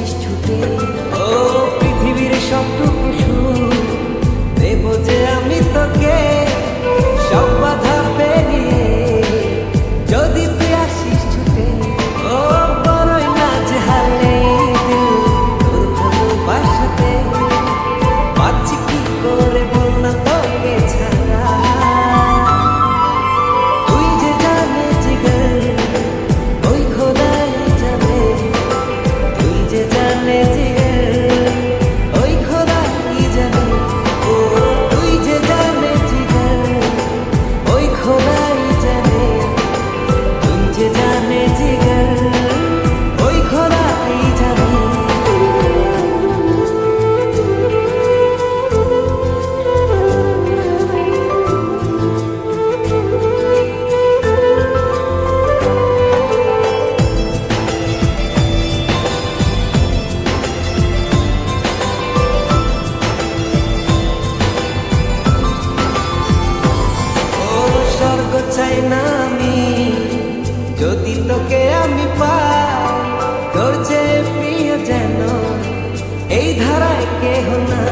আসিস ছুটে। ও পৃথিবীর সবটুকু সুখ দেব যে আমি তোকে, সব বাধা পেরিয়ে যদি তুই আসিস ছুটে। ও বড়ই নাজেহালে দিল তোর ভালোবাসাতে, পাচ্ছি কি করে বল না তোকে ছাড়া। তুই যে জানে জিগর ওই খোদাই জানে, তুই যে জানে জিগর ওই খোদাই জানে। ও তুই যে জানে জিগর ওই খোদাই জানে, তুই যে জানে জিগর ওই খোদাই জানে। স্বর্গ চাই না আমি যদি তোকে আমি পাই, তোর যে প্রিয় যেন এই ধারায় কেহ না।